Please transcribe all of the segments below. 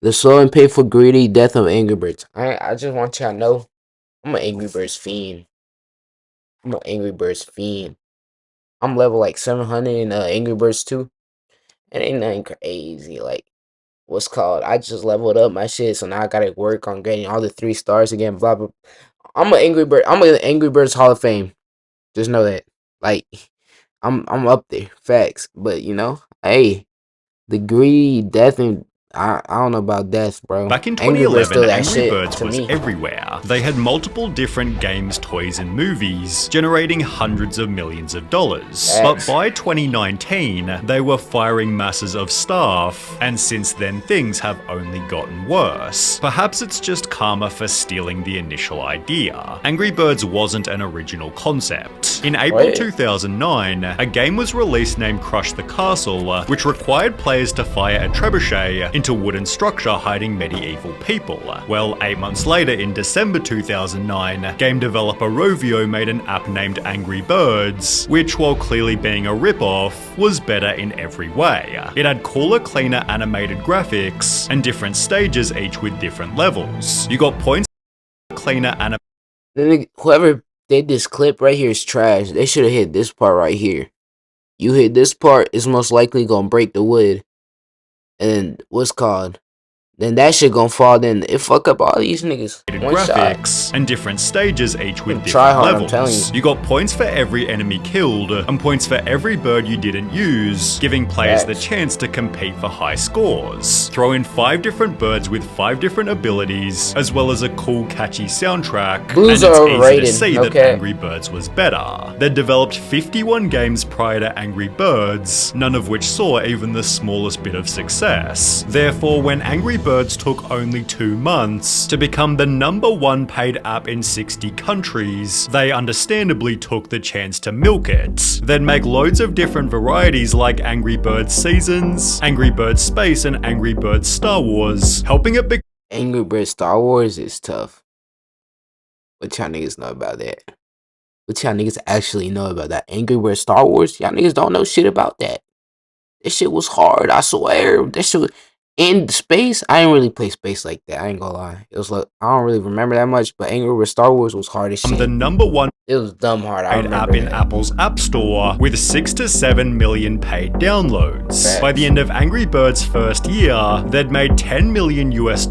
The slow and painful greedy death of Angry Birds. I just want y'all to know I'm an Angry Birds fiend. I'm an Angry Birds fiend. I'm level like 700 in Angry Birds 2. It ain't nothing crazy. Like, what's called? I just leveled up my shit, so now I gotta work on getting all the 3 stars again. Blah blah. I'm an Angry Bird. I'm an Angry Birds Hall of Fame. Just know that. Like, I'm up there. Facts. But hey, the greedy death and I don't know about death, bro. Back in Angry Birds 2011, still that Angry shit Birds to was me. everywhere. They had multiple different games, toys, and movies, generating hundreds of millions of dollars. But by 2019, they were firing masses of staff, and since then things have only gotten worse. Perhaps it's just karma for stealing the initial idea. Angry Birds wasn't an original concept. In April 2009, a game was released named Crush the Castle, which required players to fire a trebuchet into wooden structure hiding medieval people. Well, 8 months later, in December 2009, game developer Rovio made an app named Angry Birds, which, while clearly being a rip-off, was better in every way. It had cooler, cleaner animated graphics, and different stages, each with different levels. You got points for cleaner animated. Whoever did this clip right here is trash. They should have hit this part right here. You hit this part, it's most likely gonna break the wood. And what's called? Then that shit gonna fall. Then it fuck up all these niggas. One graphics shot. and different stages, each with different hard, levels. I'm telling you. You got points for every enemy killed, and points for every bird you didn't use, giving players the chance to compete for high scores. Throw in 5 different birds with 5 different abilities, as well as a cool, catchy soundtrack, Blues and it's are easy overrated, to see that Angry Birds was better. They developed 51 games prior to Angry Birds, none of which saw even the smallest bit of success. Therefore, when Angry Birds took only 2 months to become the #1 paid app in 60 countries, they understandably took the chance to milk it. They'd make loads of different varieties like Angry Birds Seasons, Angry Birds Space, and Angry Birds Star Wars, helping it become Angry Birds Star Wars is tough. What y'all niggas know about that? What y'all niggas actually know about that? Angry Birds Star Wars? Y'all niggas don't know shit about that. This shit was hard, I swear. This shit was in space. I didn't really play space like that. I ain't gonna lie. It was like I don't really remember that much, but Angry Birds Star Wars was hard as shit. the #1 It was dumb hard. I remember app in Apple's App Store with 6 to 7 million paid downloads. By the end of Angry Birds' first year, they'd made $10 million US,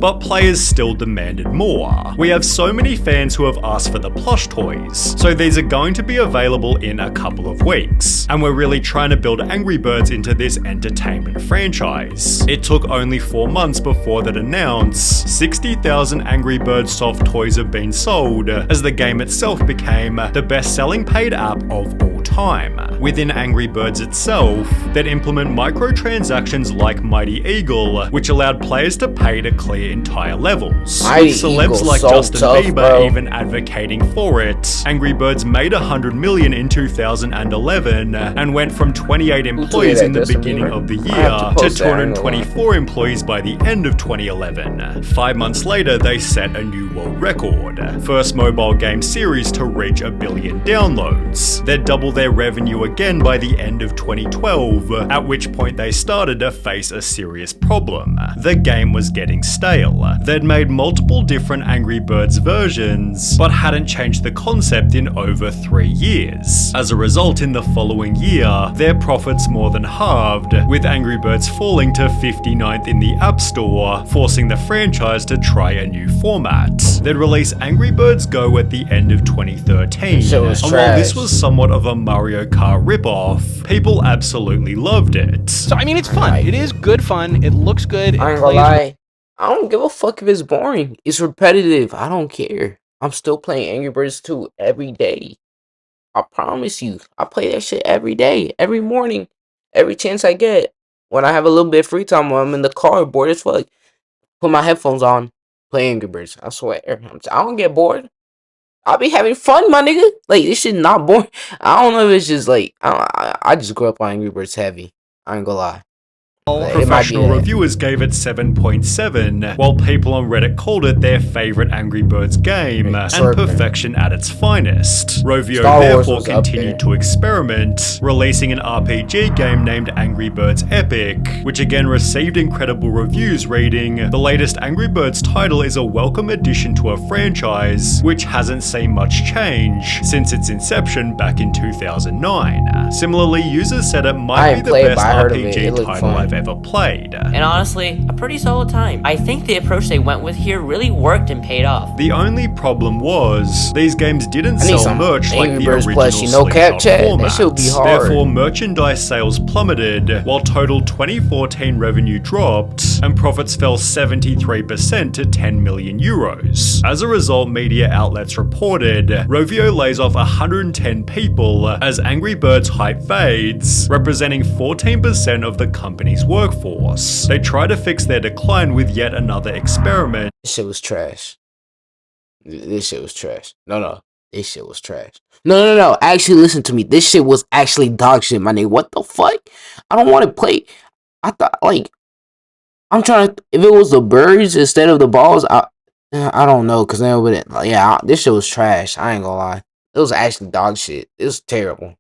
but players still demanded more. We have so many fans who have asked for the plush toys, so these are going to be available in a couple of weeks. And we're really trying to build Angry Birds into this entertainment franchise. It took only 4 months before that announced 60,000 Angry Birds soft toys have been sold, as the game itself became the best-selling paid app of all time. Within Angry Birds itself, they'd implement microtransactions like Mighty Eagle, which allowed players to pay to clear entire levels. With celebs like Justin Bieber even advocating for it, Angry Birds made 100 million in 2011 and went from 28 employees in the beginning of the year to 224 employees by the end of 2011. 5 months later, they set a new world record. First mobile game series to reach 1 billion downloads. They'd double their revenue again by the end of 2012, at which point they started to face a serious problem. The game was getting stale. They'd made multiple different Angry Birds versions, but hadn't changed the concept in over 3 years. As a result, in the following year, their profits more than halved, with Angry Birds falling to 59th in the App Store, forcing the franchise to try a new format. They'd release Angry Birds Go at the end of 2013, and while this was somewhat of a Mario Kart ripoff, people absolutely loved it. So I mean, it's fun. It is good fun. It looks good. I ain't gonna lie. I don't give a fuck if it's boring. It's repetitive. I don't care. I'm still playing Angry Birds 2 every day. I promise you. I play that shit every day, every morning, every chance I get. When I have a little bit of free time, when I'm in the car, bored as fuck, put my headphones on, play Angry Birds. I swear. I don't get bored. I'll be having fun, my nigga. Like, this shit not boring. I don't know if it's just like I just grew up on Angry Birds heavy. I ain't gonna lie. It might be Professional that. reviewers gave it 7.7, while people on Reddit called it their favorite Angry Birds game and Short. perfection at its finest. Rovio Star Wars therefore was up there. continued to experiment, releasing an RPG game named Angry Birds Epic, which again received incredible reviews reading, "The latest Angry Birds title is a welcome addition to a franchise, which hasn't seen much change since its inception back in 2009. Similarly, users said it might be the best RPG title I've ever played. And honestly, a pretty solid time. I think the approach they went with here really worked and paid off. The only problem was, these games didn't sell merch like the original slingshot format. Therefore, merchandise sales plummeted, while total 2014 revenue dropped, and profits fell 73% to 10 million euros. As a result, media outlets reported, Rovio lays off 110 people as Angry Birds hype fades, representing 14% of the company's workforce. They try to fix their decline with yet another experiment. This shit was trash. This shit was trash. No. This shit was trash. No. Actually, listen to me. This shit was actually dog shit, my nigga. What the fuck? I don't want to play. I thought, like, I'm trying to. If it was the birds instead of the balls, I don't know. Cause then with it, yeah, this shit was trash. I ain't gonna lie. It was actually dog shit. It was terrible.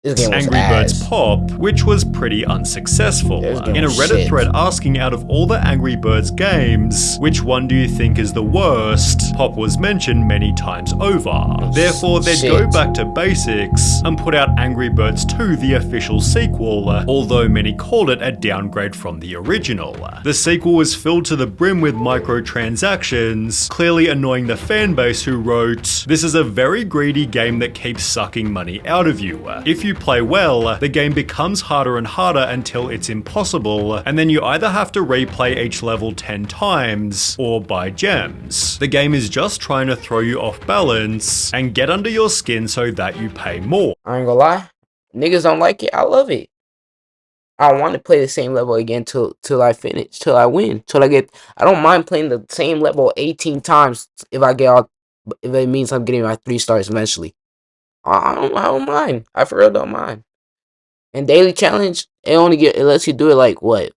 This game was Angry Birds Pop, which was pretty unsuccessful. In a Reddit thread asking out of all the Angry Birds games, which one do you think is the worst, Pop was mentioned many times over. Therefore, they'd go back to basics and put out Angry Birds 2, the official sequel, although many called it a downgrade from the original. The sequel was filled to the brim with microtransactions, clearly annoying the fanbase who wrote, "This is a very greedy game that keeps sucking money out of you. If you play well, the game becomes harder and harder until it's impossible, and then you either have to replay each level 10 times, or buy gems. The game is just trying to throw you off balance and get under your skin so that you pay more." I ain't gonna lie. Niggas don't like it. I love it. I want to play the same level again till I finish, till I win, till I get. I don't mind playing the same level 18 times if it means I'm getting my 3 stars eventually. I don't mind. I for real don't mind. And daily challenge, it lets you do it like what,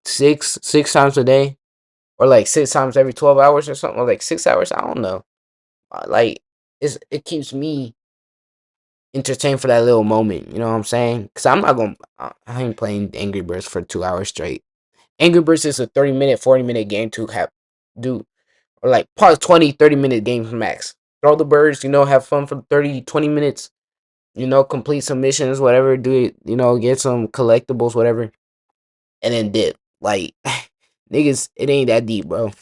six times a day, or like 6 times every 12 hours or something, or like 6 hours. I don't know. Like it keeps me entertained for that little moment. You know what I'm saying? Cause I ain't playing Angry Birds for 2 hours straight. Angry Birds is a 30-minute, 40-minute game to do, or like probably 20-30-minute games max. Throw the birds, have fun for 30-20 minutes, complete some missions, whatever, do it, get some collectibles, whatever, and then dip. Like, niggas, it ain't that deep, bro.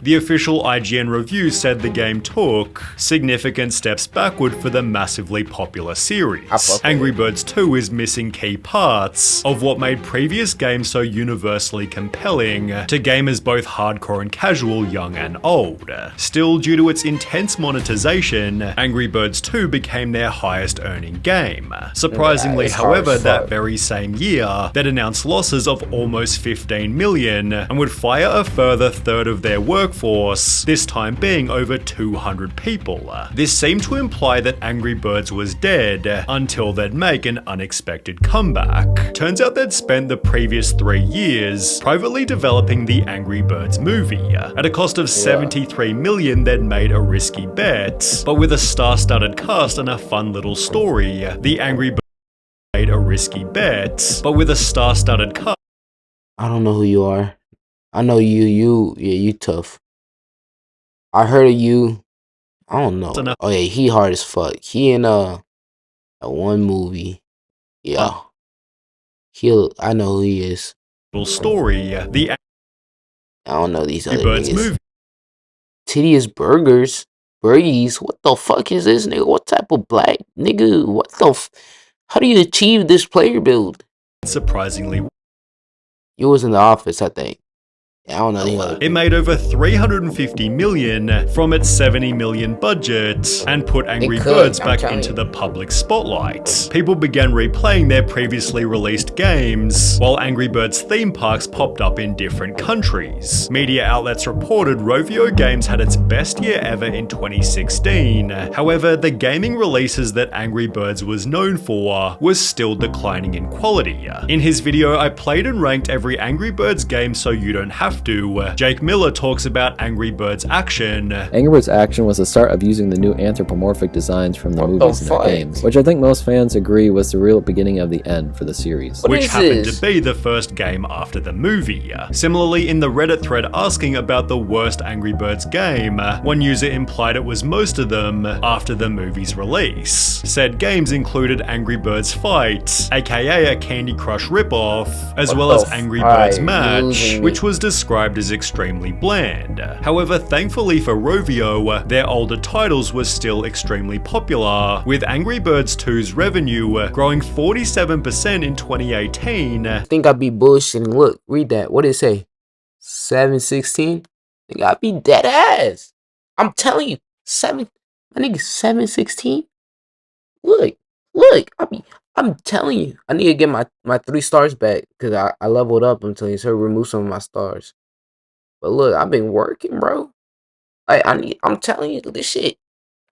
The official IGN review said the game took significant steps backward for the massively popular series. Angry Birds 2 is missing key parts of what made previous games so universally compelling to gamers both hardcore and casual, young and old. Still, due to its intense monetization, Angry Birds 2 became their highest earning game. Surprisingly, however, that very same year, they'd announced losses of almost 15 million and would fire a further third of their workforce, this time being over 200 people. This seemed to imply that Angry Birds was dead until they'd make an unexpected comeback. Turns out they'd spent the previous 3 years privately developing the Angry Birds movie. At a cost of 73 million, they'd made a risky bet, but with a star-studded cast and a fun little story, the Angry Birds made a risky bet, but with a star-studded cast. I don't know who you are. I know you tough. I heard of you. I don't know. Oh yeah, he hard as fuck. He in that one movie. Yeah. I know who he is. Story. I don't know these other Birds niggas. movie. Tedious Burgers. Burgies. What the fuck is this nigga? What type of black nigga? What the how do you achieve this player build? Surprisingly. You was in the office, I think. I don't know the other. It made over 350 million from its 70 million budget and put Angry Birds back into the public spotlight. People began replaying their previously released games, while Angry Birds theme parks popped up in different countries. Media outlets reported Rovio Games had its best year ever in 2016. However, the gaming releases that Angry Birds was known for was still declining in quality. In his video, I played and ranked every Angry Birds game so you don't have to. Jake Miller talks about Angry Birds Action. Angry Birds Action was the start of using the new anthropomorphic designs from the movies in their games, which I think most fans agree was the real beginning of the end for the series. Which happened to be the first game after the movie. Similarly, in the Reddit thread asking about the worst Angry Birds game, one user implied it was most of them after the movie's release. Said games included Angry Birds Fight, aka a Candy Crush ripoff, as well as Angry Birds Match, which was described as extremely bland. However, thankfully for Rovio, their older titles were still extremely popular, with Angry Birds 2's revenue growing 47% in 2018. I think I'd be bullshitting. Look, read that. What did it say? 716? I think I'd be dead ass. I'm telling you, my nigga 716? Look, I'm telling you, I need to get my 3 stars back because I leveled up until you so remove some of my stars. But look, I've been working, bro. I'm telling you, this shit.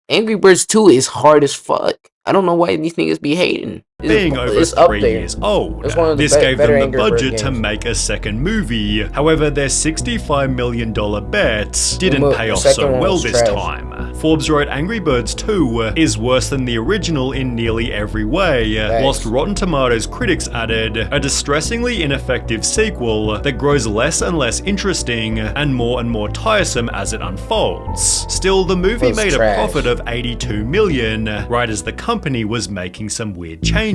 Angry Birds 2 is hard as fuck. I don't know why these niggas be hating. Being over 3 years old, this gave them the budget to make a second movie. However, their $65 million bet didn't pay off so well this time. Forbes wrote Angry Birds 2 is worse than the original in nearly every way, whilst Rotten Tomatoes critics added a distressingly ineffective sequel that grows less and less interesting and more tiresome as it unfolds. Still, the movie made a profit of $82 million, right as the company was making some weird changes.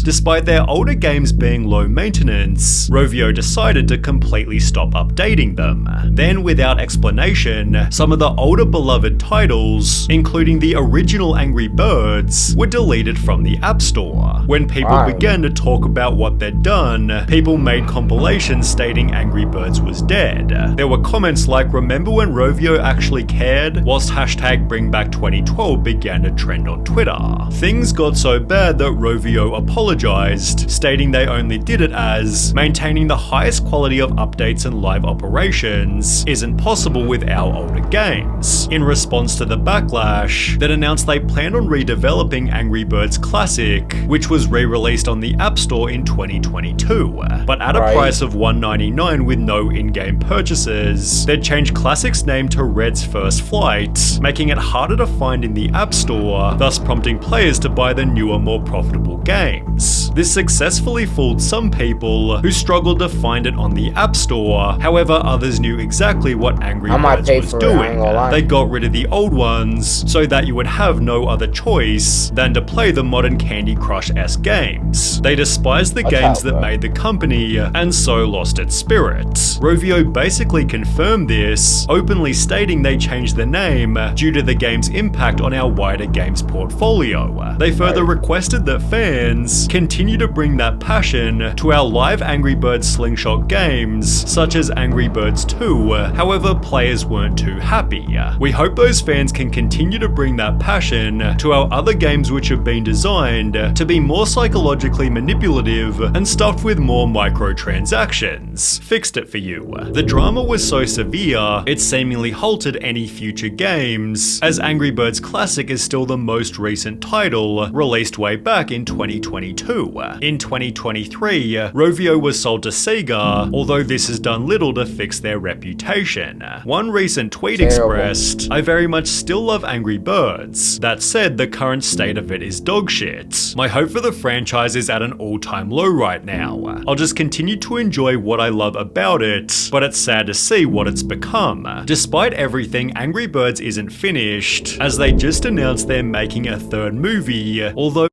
Despite their older games being low maintenance, Rovio decided to completely stop updating them. Then, without explanation, some of the older beloved titles, including the original Angry Birds, were deleted from the App Store. When people began to talk about what they'd done, people made compilations stating Angry Birds was dead. There were comments like, "Remember when Rovio actually cared?" whilst hashtag BringBack2012 began to trend on Twitter. Things got so bad that Rovio apologized, stating they only did it as maintaining the highest quality of updates and live operations isn't possible with our older games, in response to the backlash that announced they planned on redeveloping Angry Birds Classic, which was re-released on the App Store in 2022, but at a price of $1.99 with no in-game purchases. They'd changed Classic's name to Red's First Flight, making it harder to find in the App Store, thus prompting players to buy the newer, more profitable games. This successfully fooled some people who struggled to find it on the App Store. However, others knew exactly what Angry Birds was doing. They got rid of the old ones so that you would have no other choice than to play the modern Candy Crush-esque games. They despised the games that made the company and so lost its spirit. Rovio basically confirmed this, openly stating they changed the name due to the game's impact on our wider games portfolio. They further requested that fans continue to bring that passion to our live Angry Birds slingshot games, such as Angry Birds 2, however players weren't too happy. We hope those fans can continue to bring that passion to our other games which have been designed to be more psychologically manipulative and stuffed with more microtransactions. Fixed it for you. The drama was so severe, it seemingly halted any future games, as Angry Birds Classic is still the most recent title, released way back in 2022. In 2023, Rovio was sold to Sega, although this has done little to fix their reputation. One recent tweet expressed, "I very much still love Angry Birds. That said, the current state of it is dog shit. My hope for the franchise is at an all-time low right now. I'll just continue to enjoy what I love about it, but it's sad to see what it's become. Despite everything, Angry Birds isn't finished, as they just announced they're making a third movie, although..."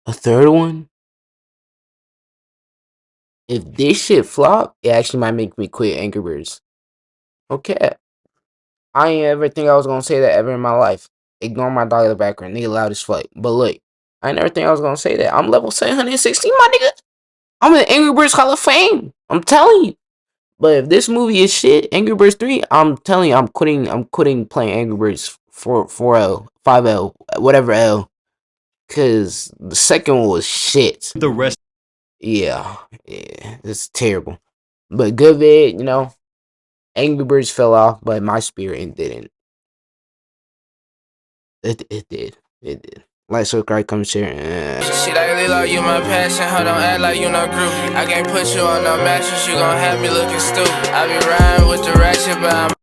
A third one? If this shit flop, it actually might make me quit Angry Birds. Okay. I ain't ever think I was gonna say that ever in my life. Ignore my dog in the background. Nigga loud as fuck. But look, I never think I was gonna say that. I'm level 716, my nigga. I'm in the Angry Birds Hall of Fame. I'm telling you. But if this movie is shit, Angry Birds 3, I'm telling you, I'm quitting playing Angry Birds 4L, 5L, whatever L. Cause the second one was shit. The rest. Yeah, it's terrible. But good vid, you know. Angry Birds fell off, but my spirit didn't. It did. It did. Like, subscribe, come share. Shit, I really love you, my passion. Hold on, act like you no group. I can't put you on no mattress. You gon' have me looking stupid. I be riding with the ratchet, but I'm